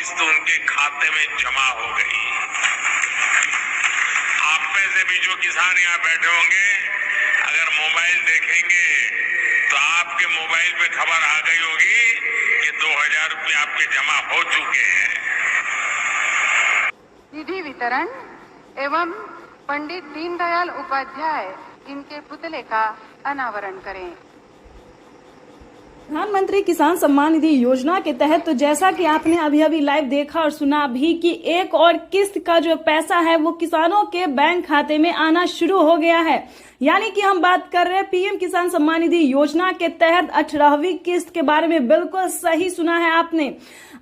किस्त उनके खाते में जमा हो गई। आप में से भी जो किसान यहाँ बैठे होंगे, अगर मोबाइल देखेंगे तो आपके मोबाइल पे खबर आ गई होगी कि 2000 रुपये आपके जमा हो चुके हैं। निधि वितरण एवं पंडित दीनदयाल उपाध्याय इनके पुतले का अनावरण करें। प्रधानमंत्री किसान सम्मान निधि योजना के तहत तो जैसा कि आपने अभी लाइव देखा और सुना भी कि एक और किस्त का जो पैसा है वो किसानों के बैंक खाते में आना शुरू हो गया है। यानी कि हम बात कर रहे हैं पीएम किसान सम्मान निधि योजना के तहत 18वीं किस्त के बारे में। बिल्कुल सही सुना है आपने।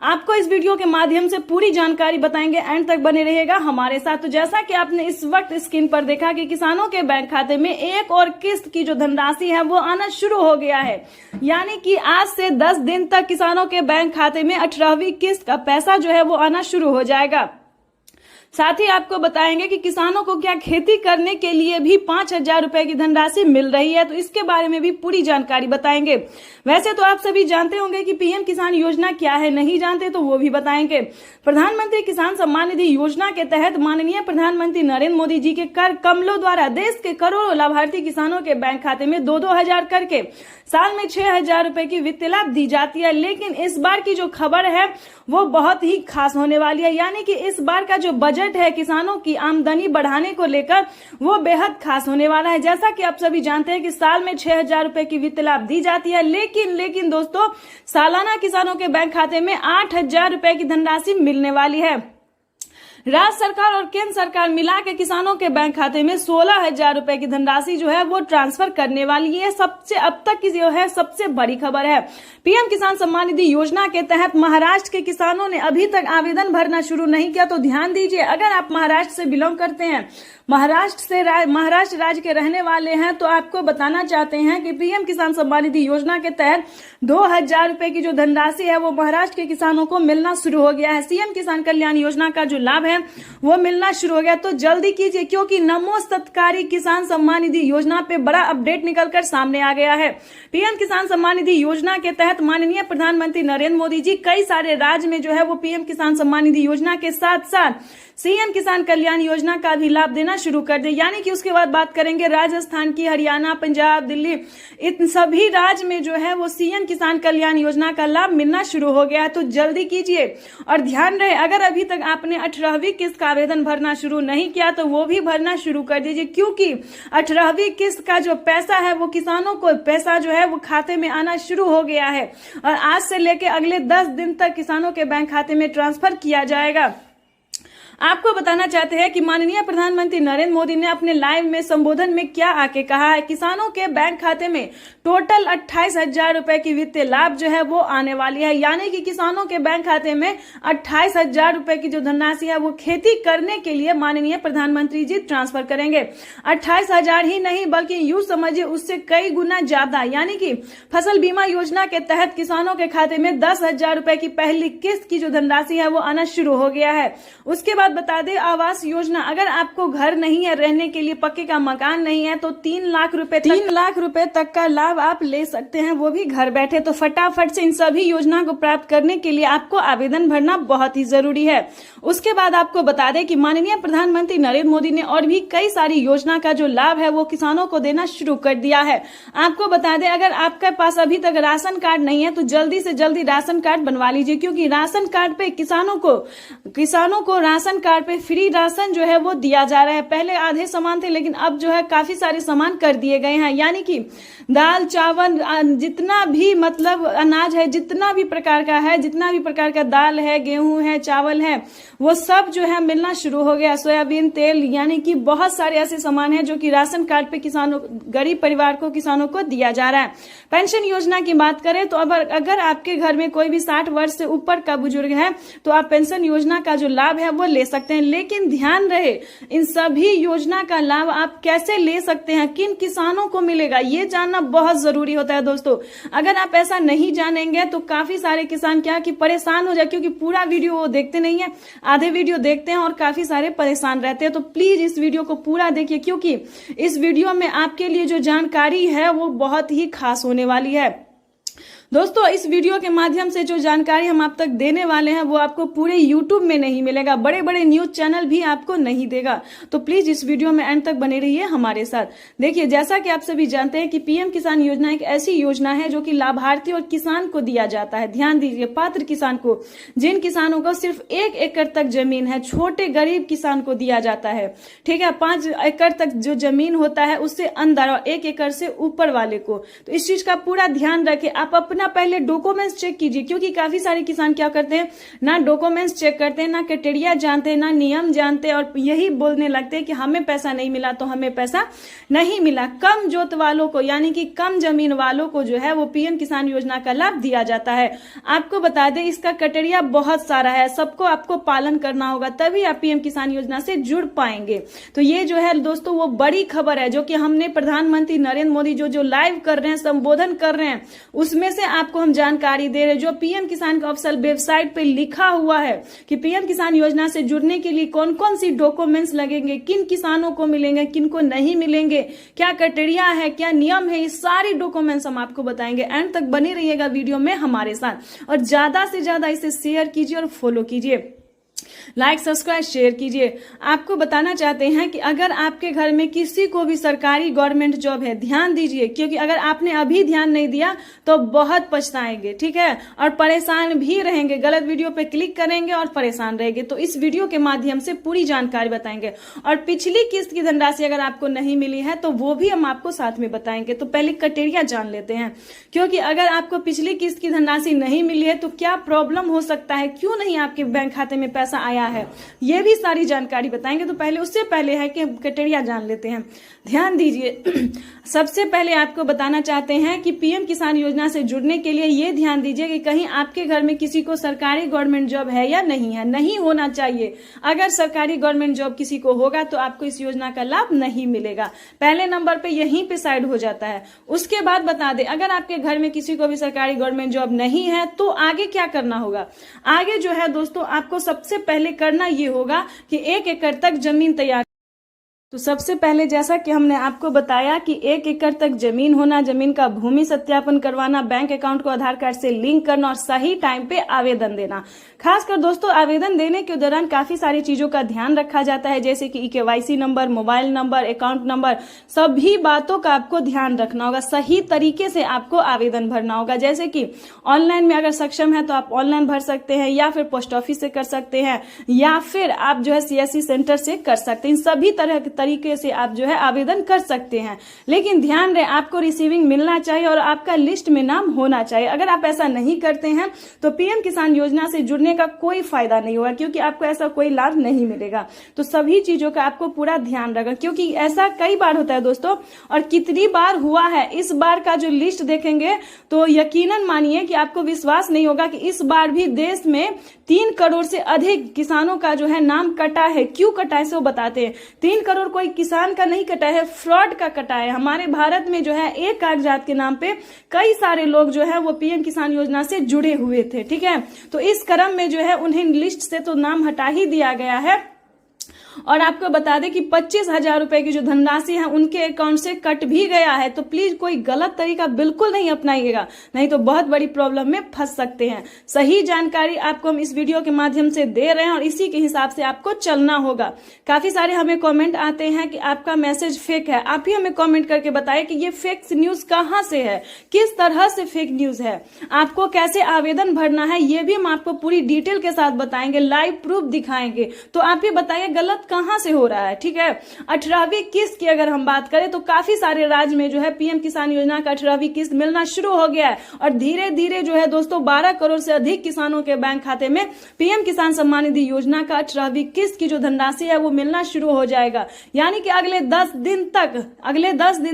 आपको इस वीडियो के माध्यम से पूरी जानकारी बताएंगे, एंड तक बने रहिएगा हमारे साथ। तो जैसा कि आपने इस वक्त स्क्रीन पर देखा कि किसानों के बैंक खाते में एक और किस्त की जो धनराशि है वो आना शुरू हो गया है। यानी कि आज से 10 दिन तक किसानों के बैंक खाते में 18वीं किस्त का पैसा जो है वो आना शुरू हो जाएगा। साथ ही आपको बताएंगे कि किसानों को क्या खेती करने के लिए भी 5000 रुपए की धनराशि मिल रही है, तो इसके बारे में भी पूरी जानकारी बताएंगे। वैसे तो आप सभी जानते होंगे कि पीएम किसान योजना क्या है, नहीं जानते तो वो भी बताएंगे। प्रधानमंत्री किसान सम्मान निधि योजना के तहत माननीय प्रधानमंत्री नरेंद्र मोदी जी के कर कमलों द्वारा देश के करोड़ों लाभार्थी किसानों के बैंक खाते में 2-2 हजार करके साल में 6000 रुपए की वित्तीय लाभ दी जाती है। लेकिन इस बार की जो खबर है वो बहुत ही खास होने वाली है। यानी कि इस बार का जो बजट है किसानों की आमदनी बढ़ाने को लेकर वो बेहद खास होने वाला है। जैसा कि आप सभी जानते हैं कि साल में 6000 रुपए की वित्तीय लाभ दी जाती है, लेकिन दोस्तों सालाना किसानों के बैंक खाते में 8000 रुपए की धनराशि मिलने वाली है। राज्य सरकार और केंद्र सरकार मिला के किसानों के बैंक खाते में 16000 रुपए की धनराशि जो है वो ट्रांसफर करने वाली है। सबसे अब तक की जो है सबसे बड़ी खबर है। पीएम किसान सम्मान निधि योजना के तहत महाराष्ट्र के किसानों ने अभी तक आवेदन भरना शुरू नहीं किया, तो ध्यान दीजिए। अगर आप महाराष्ट्र से बिलोंग करते हैं, महाराष्ट्र राज्य के रहने वाले हैं, तो आपको बताना चाहते हैं कि पीएम किसान सम्मान निधि योजना के तहत 2000 रुपए की जो धनराशि है वो महाराष्ट्र के किसानों को मिलना शुरू हो गया है। सीएम किसान कल्याण योजना का जो लाभ है वो मिलना शुरू हो गया, तो जल्दी कीजिए क्योंकि नमो सत्कारी किसान सम्मान निधि योजना पे बड़ा अपडेट निकलकर सामने आ गया है। पीएम किसान सम्मान निधि योजना के तहत माननीय प्रधानमंत्री नरेंद्र मोदी जी कई सारे राज्य में जो है वो पीएम किसान सम्मान निधि योजना के साथ साथ सीएम किसान कल्याण योजना का भी लाभ देना शुरू कर दे। यानी कि उसके बाद बात करेंगे राजस्थान की, हरियाणा, पंजाब, दिल्ली, इन सभी राज्य में जो है वो सीएम किसान कल्याण योजना का लाभ मिलना शुरू हो गया है। तो जल्दी कीजिए और ध्यान रहे, अगर अभी तक आपने 18वीं किस्त का आवेदन भरना शुरू नहीं किया तो वो भी भरना शुरू कर दीजिए, क्योंकि 18वीं किस्त का जो पैसा है वो किसानों को पैसा जो है वो खाते में आना शुरू हो गया है और आज से लेके अगले 10 दिन तक किसानों के बैंक खाते में ट्रांसफर किया जाएगा। आपको बताना चाहते हैं कि माननीय प्रधानमंत्री नरेंद्र मोदी ने अपने लाइव में संबोधन में क्या आके कहा है। किसानों के बैंक खाते में टोटल 28000 रुपए की वित्तीय लाभ जो है वो आने वाली है। यानी कि किसानों के बैंक खाते में 28000 रुपए की जो धनराशि है वो खेती करने के लिए माननीय प्रधानमंत्री जी ट्रांसफर करेंगे। 28000 ही नहीं बल्कि यूं समझिए उससे कई गुना ज्यादा। यानी कि फसल बीमा योजना के तहत किसानों के खाते में 10,000 रुपए की पहली किस्त की जो धनराशि है वो आना शुरू हो गया है। उसके बाद बता दें आवास योजना, अगर आपको घर नहीं है, रहने के लिए पक्के का मकान नहीं है, तो 3 लाख रुपए तक का लाभ आप ले सकते हैं, वो भी घर बैठे। तो फटाफट से इन सभी योजना को प्राप्त करने के लिए आपको आवेदन भरना बहुत ही जरूरी है। उसके बाद आपको बता दें कि माननीय प्रधानमंत्री नरेंद्र मोदी ने और भी कई सारी योजना का जो लाभ है वो किसानों को देना शुरू कर दिया है। आपको बता दें अगर आपके पास अभी तक राशन कार्ड नहीं है तो जल्दी से जल्दी राशन कार्ड बनवा लीजिए, क्योंकि राशन कार्ड पे किसानों को राशन कार्ड पे फ्री राशन जो है वो दिया जा रहा है। पहले आधे सामान थे लेकिन अब जो है काफी सारे सामान कर दिए गए हैं। यानी कि दाल, चावल, जितना भी मतलब अनाज है, जितना भी प्रकार का है, जितना भी प्रकार का दाल है, गेहूं है, चावल है, वो सब जो है मिलना शुरू हो गया। सोयाबीन तेल, यानी कि बहुत सारे ऐसे सामान है जो कि राशन कार्ड पे किसानों, गरीब परिवार को, किसानों को दिया जा रहा है। पेंशन योजना की बात करें तो अगर आपके घर में कोई भी 60 वर्ष से ऊपर का बुजुर्ग है तो आप पेंशन योजना का जो लाभ है वो ले सकते हैं। लेकिन ध्यान रहे इन सभी योजना का लाभ आप कैसे ले सकते हैं, किन किसानों को मिलेगा, ये जानना बहुत जरूरी होता है दोस्तों। अगर आप ऐसा नहीं जानेंगे तो काफी सारे किसान क्या कि परेशान हो जाए, क्योंकि पूरा वीडियो वो देखते नहीं है, आधे वीडियो देखते हैं और काफी सारे परेशान रहते हैं। तो प्लीज इस वीडियो को पूरा देखिए, क्योंकि इस वीडियो में आपके लिए जो जानकारी है वो बहुत ही खास होने वाली है। दोस्तों इस वीडियो के माध्यम से जो जानकारी हम आप तक देने वाले हैं वो आपको पूरे YouTube में नहीं मिलेगा, बड़े बड़े न्यूज चैनल भी आपको नहीं देगा। तो प्लीज इस वीडियो में एंड तक बने रहिए हमारे साथ। देखिए, जैसा कि आप सभी जानते हैं कि पीएम किसान योजना एक ऐसी योजना है जो कि लाभार्थी और किसान को दिया जाता है। ध्यान दीजिए, पात्र किसान को, जिन किसानों को सिर्फ 1 एकड़ तक जमीन है, छोटे गरीब किसान को दिया जाता है। ठीक है, 5 एकड़ तक जो जमीन होता है उससे अंदर और 1 एकड़ से ऊपर वाले को। तो इस चीज का पूरा ध्यान रखें। आप अपना पहले डॉक्यूमेंट्स चेक कीजिए, क्योंकि काफी सारे किसान क्या करते हैं, ना डॉक्यूमेंट्स चेक करते हैं, ना क्राइटेरिया जानते हैं, ना नियम जानते हैं, और यही बोलने लगते हैं कि हमें पैसा नहीं मिला तो हमें पैसा नहीं मिला। कम जोत वालों को, यानी कि कम जमीन वालों को जो है वो पीएम किसान योजना का लाभ दिया जाता है। आपको बता दें, इसका क्राइटेरिया बहुत सारा है, सबको आपको पालन करना होगा, तभी आप पीएम किसान योजना से जुड़ पाएंगे। तो ये जो है दोस्तों वो बड़ी खबर है जो कि हमने प्रधानमंत्री नरेंद्र मोदी जो लाइव कर रहे हैं, संबोधन कर रहे हैं, उसमें से आपको हम जानकारी दे रहे हैं। जो पीएम किसान का ऑफिशियल वेबसाइट पे लिखा हुआ है कि पीएम किसान योजना से जुड़ने के लिए कौन कौन सी डॉक्यूमेंट्स लगेंगे, किन किसानों को मिलेंगे, किन को नहीं मिलेंगे, क्या क्राइटेरिया है, क्या नियम है, ये सारी डॉक्यूमेंट्स हम आपको बताएंगे। एंड तक बने रहिएगा वीडियो में हमारे साथ, और ज्यादा से ज्यादा इसे शेयर कीजिए और फॉलो कीजिए, लाइक सब्सक्राइब शेयर कीजिए। आपको बताना चाहते हैं कि अगर आपके घर में किसी को भी सरकारी गवर्नमेंट जॉब है, ध्यान दीजिए, क्योंकि अगर आपने अभी ध्यान नहीं दिया तो बहुत पछताएंगे। ठीक है, और परेशान भी रहेंगे, गलत वीडियो पे क्लिक करेंगे और परेशान रहेंगे। तो इस वीडियो के माध्यम से पूरी जानकारी बताएंगे, और पिछली किस्त की धनराशि अगर आपको नहीं मिली है तो वो भी हम आपको साथ में बताएंगे। तो पहले क्राइटेरिया जान लेते हैं, क्योंकि अगर आपको पिछली किस्त की धनराशि नहीं मिली है तो क्या प्रॉब्लम हो सकता है, क्यों नहीं आपके बैंक खाते में पैसा आया है, ये भी सारी जानकारी बताएंगे। तो पहले उससे पहले है कि क्राइटेरिया जान लेते हैं। ध्यान दीजिए, सबसे पहले आपको बताना चाहते हैं कि पीएम किसान योजना से जुड़ने के लिए ये ध्यान दीजिए कि कहीं आपके घर में किसी को सरकारी गवर्नमेंट जॉब है या नहीं है। नहीं होना चाहिए। अगर सरकारी गवर्नमेंट जॉब किसी को होगा तो आपको इस योजना का लाभ नहीं मिलेगा। पहले नंबर पे यहीं पे साइड हो जाता है। उसके बाद बता दें, अगर आपके घर में किसी को भी सरकारी गवर्नमेंट जॉब नहीं है तो आगे क्या करना होगा। आगे जो है दोस्तों, आपको सबसे पहले करना ये होगा कि 1 एकड़ तक जमीन तैयार। तो सबसे पहले जैसा कि हमने आपको बताया कि 1 एकड़ तक जमीन होना, जमीन का भूमि सत्यापन करवाना, बैंक अकाउंट को आधार कार्ड से लिंक करना और सही टाइम पे आवेदन देना। खासकर दोस्तों आवेदन देने के दौरान काफी सारी चीजों का ध्यान रखा जाता है, जैसे कि KYC number, mobile number, account number, सभी बातों का आपको ध्यान रखना होगा। सही तरीके से आपको आवेदन भरना होगा। जैसे कि ऑनलाइन में अगर सक्षम है तो आप ऑनलाइन भर सकते हैं, या फिर पोस्ट ऑफिस से कर सकते हैं, या फिर आप जो है सीएससी सेंटर से कर सकते हैं। इन सभी तरह तरीके से आप जो है आवेदन कर सकते हैं। लेकिन ध्यान रहे, आपको रिसीविंग मिलना चाहिए और आपका लिस्ट में नाम होना चाहिए। अगर आप ऐसा नहीं करते हैं तो पीएम किसान योजना से जुड़ने का कोई फायदा नहीं होगा, क्योंकि आपको ऐसा कोई लाभ नहीं मिलेगा। तो सभी चीजों का आपको पूरा ध्यान रखना, क्योंकि ऐसा कई बार होता है दोस्तों, और कितनी बार हुआ है। इस बार का जो लिस्ट देखेंगे तो यकीनन मानिए कि आपको विश्वास नहीं होगा कि इस बार भी देश में 3 करोड़ से अधिक किसानों का जो है नाम कटा है। क्यों कटा है सो बताते हैं। 3 करोड़ कोई किसान का नहीं कटा है, फ्रॉड का कटा है। हमारे भारत में जो है एक कागजात के नाम पे कई सारे लोग जो है वो पीएम किसान योजना से जुड़े हुए थे। ठीक है, तो इस क्रम में जो है उन्हें लिस्ट से तो नाम हटा ही दिया गया है। और आपको बता दें कि 25,000 रुपए की जो धनराशि है उनके अकाउंट से कट भी गया है। तो प्लीज कोई गलत तरीका बिल्कुल नहीं अपनाइएगा, नहीं तो बहुत बड़ी प्रॉब्लम में फंस सकते हैं। सही जानकारी आपको हम इस वीडियो के माध्यम से दे रहे हैं और इसी के हिसाब से आपको चलना होगा। काफी सारे हमें कमेंट आते हैं कि आपका मैसेज फेक है। आप ही हमें कमेंट करके बताएं कि ये फेक न्यूज कहां से है, किस तरह से फेक न्यूज है, आपको कैसे आवेदन भरना है, ये भी हम आपको पूरी डिटेल के साथ बताएंगे, लाइव प्रूफ दिखाएंगे। तो आप ही बताइए गलत कहां से हो रहा है। ठीक है, 18वीं किस्त की अगर हम बात करें तो काफी सारे राज्य में जो है पीएम किसान योजना का 18वीं किस्त मिलना शुरू हो गया है, और धीरे धीरे जो है दोस्तों 12 करोड़ से अधिक किसानों के बैंक खाते में पीएम किसान सम्मान निधि योजना का 18वीं किस्त की जो धनराशि है वो मिलना शुरू हो जाएगा। यानी कि अगले 10 दिन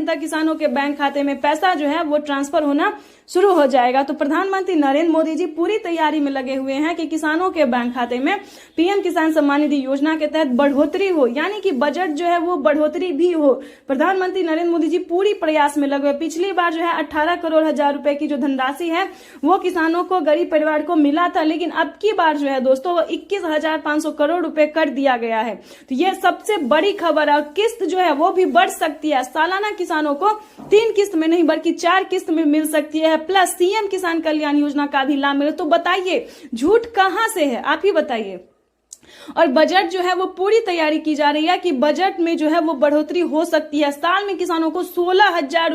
तक किसानों के बैंक खाते में पैसा जो है वो ट्रांसफर होना शुरू हो जाएगा। तो प्रधानमंत्री नरेंद्र मोदी जी पूरी तैयारी में लगे हुए हैं कि किसानों के बैंक खाते में पीएम किसान सम्मान निधि योजना के तहत बढ़ोतरी हो, यानी कि बजट जो है वो बढ़ोतरी भी हो। प्रधानमंत्री नरेंद्र मोदी जी पूरी प्रयास में लगे हुए। पिछली बार जो है 18 करोड़ हजार रुपए की जो धनराशि है वो किसानों को, गरीब परिवार को मिला था, लेकिन अब की बार जो है दोस्तों वो 21,500 करोड़ रुपए कर दिया गया है। तो ये सबसे बड़ी खबर है। और किस्त जो है वो भी बढ़ सकती है। सालाना किसानों को 3 किस्त में नहीं बल्कि 4 किस्त में मिल सकती है है, प्लस सीएम किसान कल्याण योजना का भी लाभ मिले। तो बताइए झूठ कहां से है, आप ही बताइए। और बजट जो है वो पूरी तैयारी की जा रही है कि बजट में जो है वो बढ़ोतरी हो सकती है। साल में किसानों को 16,000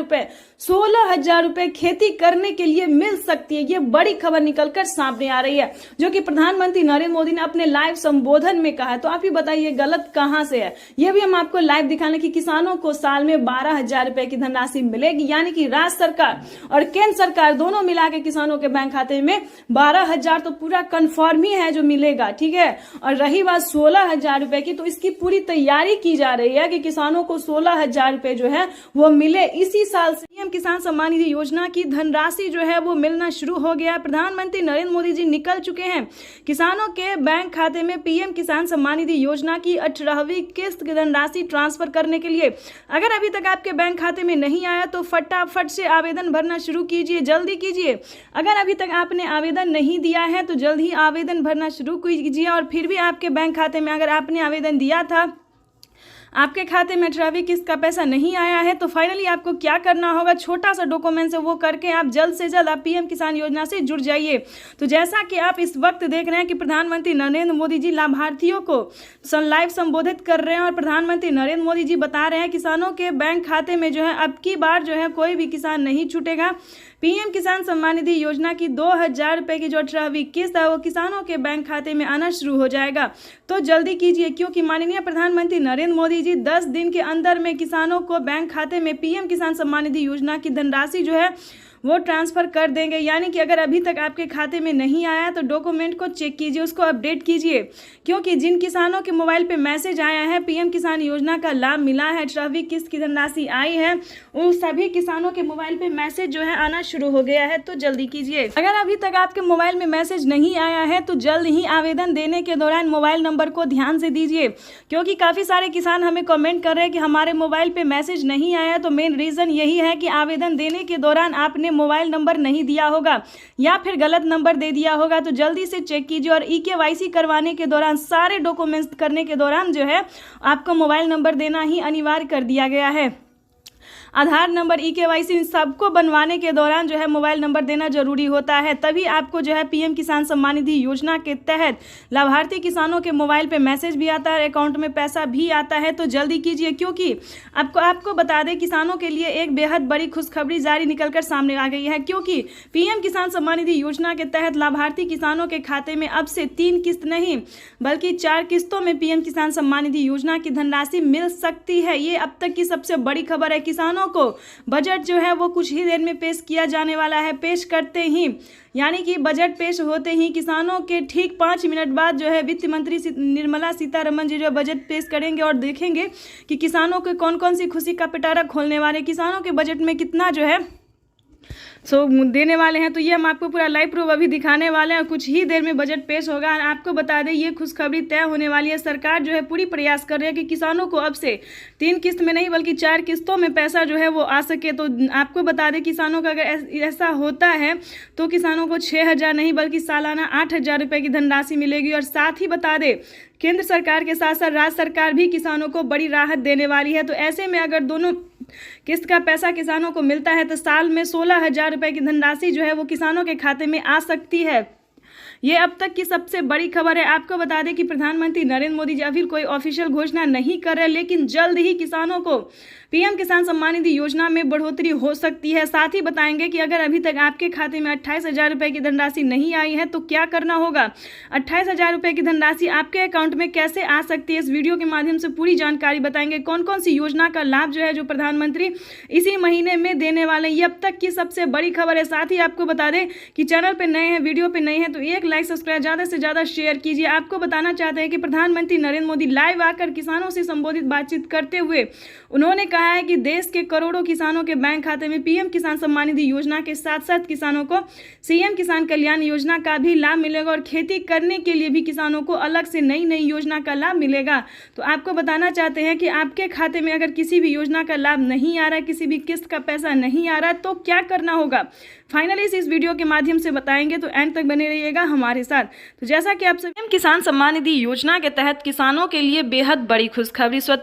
रुपए खेती करने के लिए मिल सकती है। ये बड़ी खबर निकलकर सामने आ रही है, जो कि प्रधानमंत्री नरेंद्र मोदी ने अपने लाइव संबोधन में कहा है। तो आप ही बताइए गलत कहां से है। ये भी हम आपको लाइव दिखाने की किसानों को साल में 12,000 रुपए की धनराशि मिलेगी, यानी कि राज्य सरकार और केंद्र सरकार दोनों मिला के किसानों के बैंक खाते में 12,000 तो पूरा कन्फर्म ही है जो मिलेगा, ठीक है। और रही बात 16,000 रुपए की, तो इसकी पूरी तैयारी की जा रही है कि किसानों को 16,000 रुपए जो है वो मिले। इसी साल से पीएम किसान सम्मान निधि योजना की धनराशि जो है वो मिलना शुरू हो गया। प्रधानमंत्री नरेंद्र मोदी जी निकल चुके हैं किसानों के बैंक खाते में पीएम किसान सम्मान निधि योजना की 18वीं किस्त की धनराशि ट्रांसफर करने के लिए। अगर अभी तक आपके बैंक खाते में नहीं आया तो फटाफट से आवेदन भरना शुरू कीजिए, जल्दी कीजिए। अगर अभी तक आपने आवेदन नहीं दिया है तो जल्द ही आवेदन भरना शुरू कीजिए। और फिर भी आपके बैंक खाते में अगर आपने आवेदन दिया था, आपके खाते में 18वीं किस्त का पैसा नहीं आया है, तो फाइनली आपको क्या करना होगा, छोटा सा डॉक्यूमेंट है वो करके आप जल्द से जल्द आप पीएम किसान योजना से जुड़ जाइए। तो जैसा कि आप इस वक्त देख रहे हैं कि प्रधानमंत्री नरेंद्र मोदी जी लाभार्थियों को लाइव संबोधित कर रहे हैं और प्रधानमंत्री नरेंद्र मोदी जी बता रहे हैं किसानों के बैंक खाते में जो है अब की बार जो है कोई भी किसान नहीं छूटेगा। पीएम किसान सम्मान निधि योजना की 2,000 रुपए की जो 18वीं किस्त है वो किसानों के बैंक खाते में आना शुरू हो जाएगा। तो जल्दी कीजिए, क्योंकि माननीय प्रधानमंत्री नरेंद्र मोदी जी 10 दिन के अंदर में किसानों को बैंक खाते में पीएम किसान सम्मान निधि योजना की धनराशि जो है वो ट्रांसफर कर देंगे। यानी कि अगर अभी तक आपके खाते में नहीं आया तो डॉक्यूमेंट को चेक कीजिए, उसको अपडेट कीजिए, क्योंकि जिन किसानों के मोबाइल पे मैसेज आया है पीएम किसान योजना का लाभ मिला है, 18वीं किस्त की धनराशि आई है, उन सभी किसानों के मोबाइल पे मैसेज जो है आना शुरू हो गया है। तो जल्दी कीजिए। अगर अभी तक आपके मोबाइल में मैसेज नहीं आया है तो जल्द ही आवेदन देने के दौरान मोबाइल नंबर को ध्यान से दीजिए, क्योंकि काफ़ी सारे किसान हमें कमेंट कर रहे हैं कि हमारे मोबाइल पे मैसेज नहीं आया। तो मेन रीज़न यही है कि आवेदन देने के दौरान आपने मोबाइल नंबर नहीं दिया होगा या फिर गलत नंबर दे दिया होगा। तो जल्दी से चेक कीजिए। और ईकेवाईसी करवाने के दौरान, सारे डॉक्यूमेंट्स करने के दौरान जो है आपको मोबाइल नंबर देना ही अनिवार्य कर दिया गया है। आधार नंबर, ईकेवाईसी सबको बनवाने के दौरान जो है मोबाइल नंबर देना जरूरी होता है, तभी आपको जो है पीएम किसान सम्मान निधि योजना के तहत लाभार्थी किसानों के मोबाइल पे मैसेज भी आता है, अकाउंट में पैसा भी आता है। तो जल्दी कीजिए, क्योंकि आपको बता दें किसानों के लिए एक बेहद बड़ी खुशखबरी जारी निकलकर सामने आ गई है, क्योंकि पीएम किसान सम्मान निधि योजना के तहत लाभार्थी किसानों के खाते में अब से 3 किस्त नहीं बल्कि 4 किस्तों में पीएम किसान सम्मान निधि योजना की धनराशि मिल सकती है। ये अब तक की सबसे बड़ी खबर है। किसानों को बजट जो है वो कुछ ही देर में पेश किया जाने वाला है। पेश करते ही, यानी कि बजट पेश होते ही किसानों के ठीक 5 मिनट बाद जो है वित्त मंत्री निर्मला सीतारमण जी जो बजट पेश करेंगे और देखेंगे कि किसानों को कौन कौन सी खुशी का पिटारा खोलने वाले, किसानों के बजट में कितना जो है देने वाले हैं। तो ये हम आपको पूरा लाइव प्रूफ अभी दिखाने वाले हैं। कुछ ही देर में बजट पेश होगा। आपको बता दें ये खुशखबरी तय होने वाली है। सरकार जो है पूरी प्रयास कर रही है कि किसानों को अब से 3 किस्त में नहीं बल्कि 4 किस्तों में पैसा जो है वो आ सके। तो आपको बता दें किसानों का अगर ऐसा होता है तो किसानों को 6,000 नहीं बल्कि सालाना 8,000 रुपये की धनराशि मिलेगी। और साथ ही बता दें केंद्र सरकार के साथ साथ राज्य सरकार भी किसानों को बड़ी राहत देने वाली है। तो ऐसे में अगर दोनों किस्त का पैसा किसानों को मिलता है तो साल में 16,000 रुपये की धनराशि जो है वो किसानों के खाते में आ सकती है। ये अब तक की सबसे बड़ी खबर है। आपको बता दें कि प्रधानमंत्री नरेंद्र मोदी जी अभी कोई ऑफिशियल घोषणा नहीं कर रहे, लेकिन जल्द ही किसानों को पीएम किसान सम्मान निधि योजना में बढ़ोतरी हो सकती है। साथ ही बताएंगे कि अगर अभी तक आपके खाते में 28,000 रुपये की धनराशि नहीं आई है तो क्या करना होगा, 28,000 रुपये की धनराशि आपके अकाउंट में कैसे आ सकती है। इस वीडियो के माध्यम से पूरी जानकारी बताएंगे। कौन कौन सी योजना का लाभ जो है जो प्रधानमंत्री इसी महीने में देने वाले हैं। ये अब तक की सबसे बड़ी खबर है। साथ ही आपको बता दें कि चैनल पर नए हैं, वीडियो पर नए हैं तो एक लाइक सब्सक्राइब ज़्यादा से ज़्यादा शेयर कीजिए। आपको बताना चाहते हैं कि प्रधानमंत्री नरेंद्र मोदी लाइव आकर किसानों से संबोधित बातचीत करते हुए उन्होंने कहा है कि देश के करोड़ों किसानों के बैंक खाते में पीएम किसान सम्मान निधि योजना के साथ साथ किसानों को सीएम किसान कल्याण योजना का भी लाभ मिलेगा और खेती करने के लिए भी किसानों को अलग से नई नई योजना का लाभ मिलेगा। तो आपको बताना चाहते हैं कि आपके खाते में अगर किसी भी योजना का लाभ नहीं आ रहा, किसी भी किस्त का पैसा नहीं आ रहा तो क्या करना होगा, फाइनली इस वीडियो के माध्यम से बताएंगे। तो एंड तक बने रहिएगा हमारे साथ। तो जैसा कि आप पीएम किसान सम्मान निधि योजना के तहत किसानों के लिए बेहद बड़ी खुशखबरी, स्वतंत्र